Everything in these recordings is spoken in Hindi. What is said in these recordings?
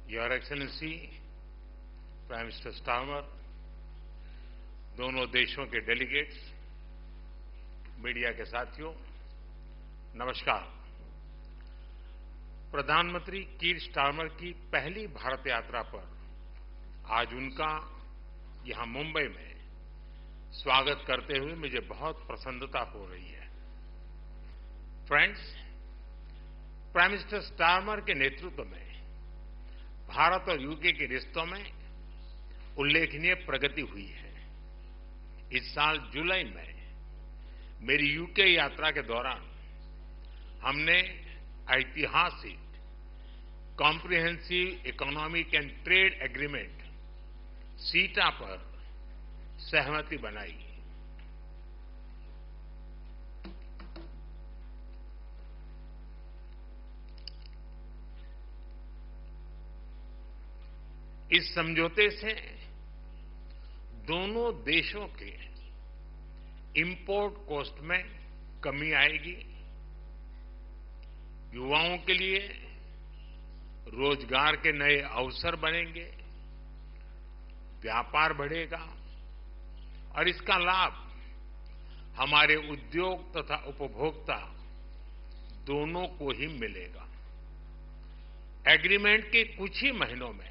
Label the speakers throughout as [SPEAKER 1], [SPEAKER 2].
[SPEAKER 1] Your excellency, prime minister Starmer, दोनों देशों के डेलीगेट्स, मीडिया के साथियों, नमस्कार। प्रधानमंत्री कीर स्टार्मर की पहली भारत यात्रा पर आज उनका यहां मुंबई में स्वागत करते हुए मुझे बहुत प्रसन्नता हो रही है। फ्रेंड्स, प्राइम मिनिस्टर स्टार्मर के नेतृत्व में भारत और यूके के रिश्तों में उल्लेखनीय प्रगति हुई है। इस साल जुलाई में मेरी यूके यात्रा के दौरान हमने ऐतिहासिक comprehensive economic and trade agreement सीटा पर सहमति बनाई। इस समझौते से दोनों देशों के इंपोर्ट कॉस्ट में कमी आएगी, युवाओं के लिए रोजगार के नए अवसर बनेंगे, व्यापार बढ़ेगा और इसका लाभ हमारे उद्योग तथा उपभोक्ता दोनों को ही मिलेगा। एग्रीमेंट के कुछ ही महीनों में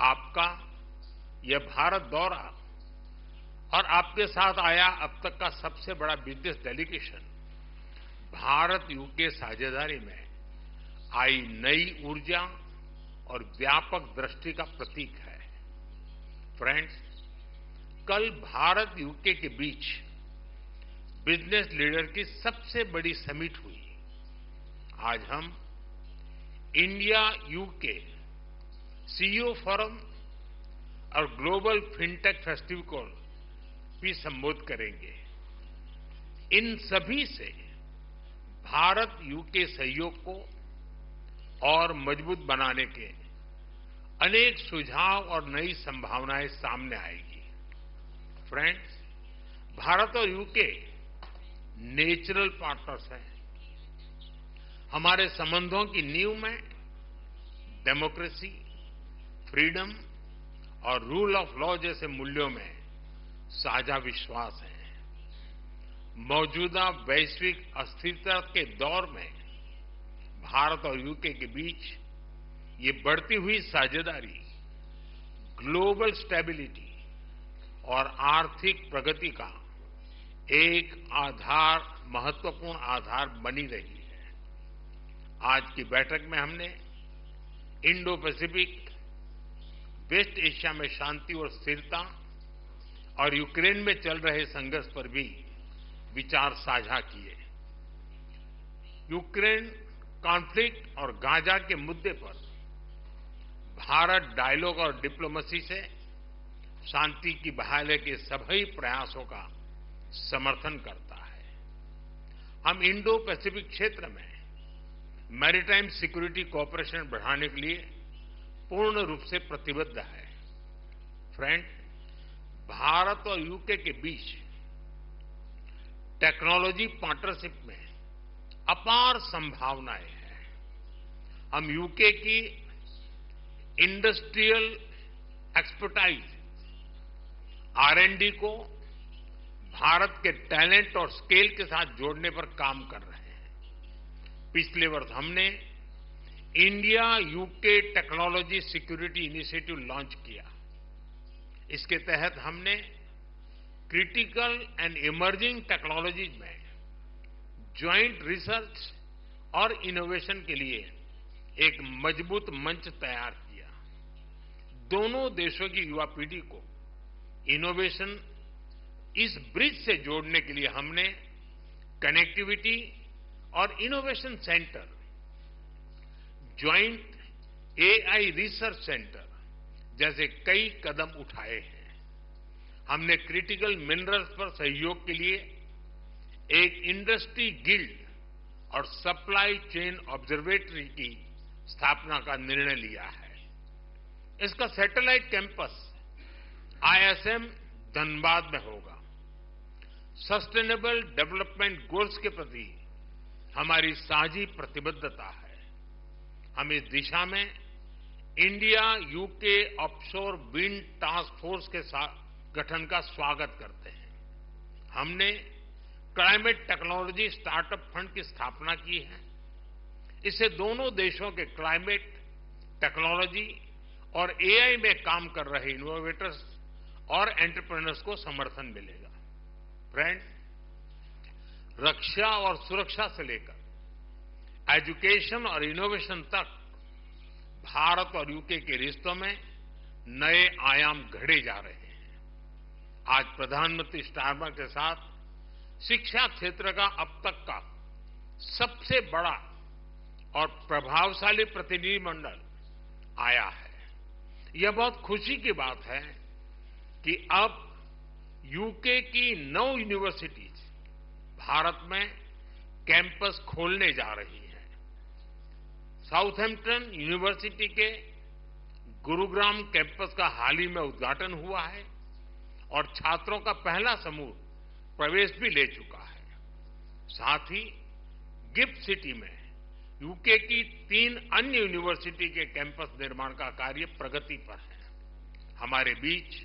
[SPEAKER 1] आपका यह भारत दौरा और आपके साथ आया अब तक का सबसे बड़ा बिजनेस डेलीगेशन भारत यूके साझेदारी में आई नई ऊर्जा और व्यापक दृष्टि का प्रतीक है। फ्रेंड्स, कल भारत यूके के बीच बिजनेस लीडर की सबसे बड़ी समिट हुई। आज हम इंडिया यूके सीईओ फोरम और ग्लोबल फिनटेक फेस्टिवल को भी संबोधित करेंगे। इन सभी से भारत यूके सहयोग को और मजबूत बनाने के अनेक सुझाव और नई संभावनाएं सामने आएगी। फ्रेंड्स, भारत और यूके नेचुरल पार्टनर्स हैं। हमारे संबंधों की नींव में डेमोक्रेसी, फ्रीडम और रूल ऑफ लॉ जैसे मूल्यों में साझा विश्वास है। मौजूदा वैश्विक अस्थिरता के दौर में भारत और यूके के बीच ये बढ़ती हुई साझेदारी ग्लोबल स्टेबिलिटी और आर्थिक प्रगति का एक महत्वपूर्ण आधार बनी रही है। आज की बैठक में हमने इंडो पैसिफिक, वेस्ट एशिया में शांति और स्थिरता और यूक्रेन में चल रहे संघर्ष पर भी विचार साझा किए। यूक्रेन कॉन्फ्लिक्ट और गाजा के मुद्दे पर भारत डायलॉग और डिप्लोमेसी से शांति की बहाली के सभी प्रयासों का समर्थन करता है। हम इंडो पैसिफिक क्षेत्र में मैरीटाइम सिक्योरिटी कोऑपरेशन बढ़ाने के लिए पूर्ण रूप से प्रतिबद्ध है। फ्रेंड, भारत और यूके के बीच टेक्नोलॉजी पार्टनरशिप में अपार संभावनाएं हैं। हम यूके की इंडस्ट्रियल एक्सपर्टाइज R&D को भारत के टैलेंट और स्केल के साथ जोड़ने पर काम कर रहे हैं। पिछले वर्ष हमने India UK technology security initiative launch किया। इसके तहत हमने क्रिटिकल एंड इमर्जिंग टेक्नोलॉजीज में ज्वाइंट रिसर्च और इनोवेशन के लिए एक मजबूत मंच तैयार किया। दोनों देशों की युवा पीढ़ी को इनोवेशन इस ब्रिज से जोड़ने के लिए हमने कनेक्टिविटी और innovation centre, joint AI research centre जैसे कई कदम उठाए हैं। हमने क्रिटिकल मिनरल्स पर सहयोग के लिए एक इंडस्ट्री गिल्ड और सप्लाई चेन ऑब्जर्वेटरी की स्थापना का निर्णय लिया है। इसका सैटेलाइट कैंपस ISM धनबाद में होगा। सस्टेनेबल डेवलपमेंट गोल्स के प्रति हमारी साझी प्रतिबद्धता है। हम इस दिशा में India UK offshore wind task force के गठन का स्वागत करते हैं। हमने क्लाइमेट टेक्नोलॉजी स्टार्टअप फंड की स्थापना की है। इससे दोनों देशों के क्लाइमेट टेक्नोलॉजी और एआई में काम कर रहे इनोवेटर्स और एंटरप्रेन्योर्स को समर्थन मिलेगा। फ्रेंड्स, रक्षा और सुरक्षा से लेकर एजुकेशन और इनोवेशन तक भारत और यूके के रिश्तों में नए आयाम घड़े जा रहे हैं। आज प्रधानमंत्री स्टारमर के साथ शिक्षा क्षेत्र का अब तक का सबसे बड़ा और प्रभावशाली प्रतिनिधिमंडल आया है। यह बहुत खुशी की बात है कि अब यूके की 9 यूनिवर्सिटीज भारत में कैंपस खोलने जा रही हैं। साउथहैम्पटन यूनिवर्सिटी के गुरुग्राम कैंपस का हाल ही में उद्घाटन हुआ है और छात्रों का पहला समूह प्रवेश भी ले चुका है। साथ ही गिफ्ट सिटी में यूके की 3 अन्य यूनिवर्सिटी के कैंपस निर्माण का कार्य प्रगति पर है। हमारे बीच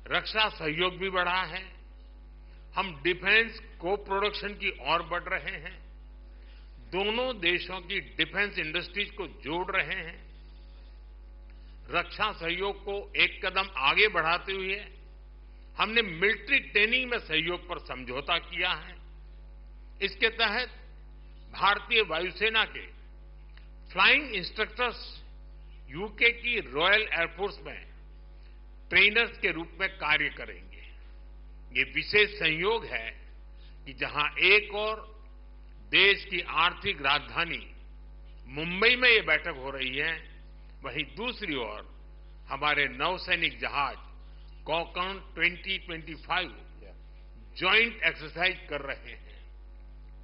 [SPEAKER 1] रक्षा सहयोग भी बढ़ा है। हम डिफेंस को प्रोडक्शन की ओर बढ़ रहे हैं। दोनों देशों की डिफेंस इंडस्ट्रीज को जोड़ रहे हैं। रक्षा सहयोग को एक कदम आगे बढ़ाते हुए हमने मिलिट्री ट्रेनिंग में सहयोग पर समझौता किया है। इसके तहत भारतीय वायुसेना के फ्लाइंग इंस्ट्रक्टर्स यूके की रॉयल एयरफोर्स में ट्रेनर्स के रूप में कार्य करेंगे। ये विशेष संयोग है कि जहां एक और देश की आर्थिक राजधानी मुंबई में ये बैठक हो रही है, वहीं दूसरी ओर हमारे नौसैनिक जहाज कॉकन 2025 ज्वाइंट एक्सरसाइज कर रहे हैं।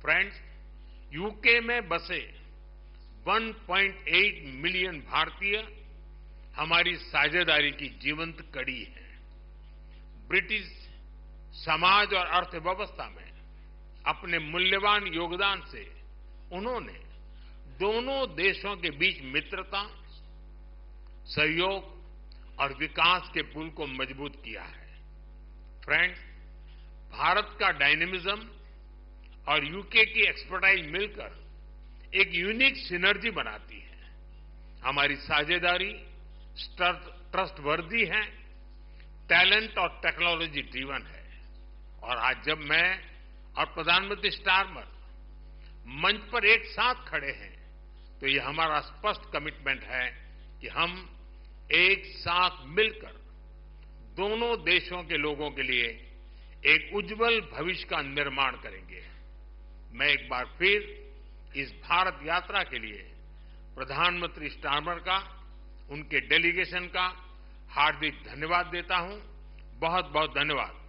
[SPEAKER 1] फ्रेंड्स, यूके में बसे 1.8 मिलियन भारतीय हमारी साझेदारी की जीवंत कड़ी है। ब्रिटिश समाज और अर्थव्यवस्था में अपने मूल्यवान योगदान से उन्होंने दोनों देशों के बीच मित्रता, सहयोग और विकास के पुल को मजबूत किया है। फ्रेंड्स, भारत का डायनेमिज्म और यूके की एक्सपर्टाइज मिलकर एक यूनिक सिनर्जी बनाती है। हमारी साझेदारी ट्रस्टवर्दी है, टैलेंट और टेक्नोलॉजी ड्रिवन है। और आज जब मैं और प्रधानमंत्री स्टारमर मंच पर एक साथ खड़े हैं, तो ये हमारा स्पष्ट कमिटमेंट है कि हम एक साथ मिलकर दोनों देशों के लोगों के लिए एक उज्जवल भविष्य का निर्माण करेंगे। मैं एक बार फिर इस भारत यात्रा के लिए प्रधानमंत्री स्टारमर का, उनके डेलीगेशन का हार्दिक धन्यवाद देता हूं। बहुत बहुत धन्यवाद।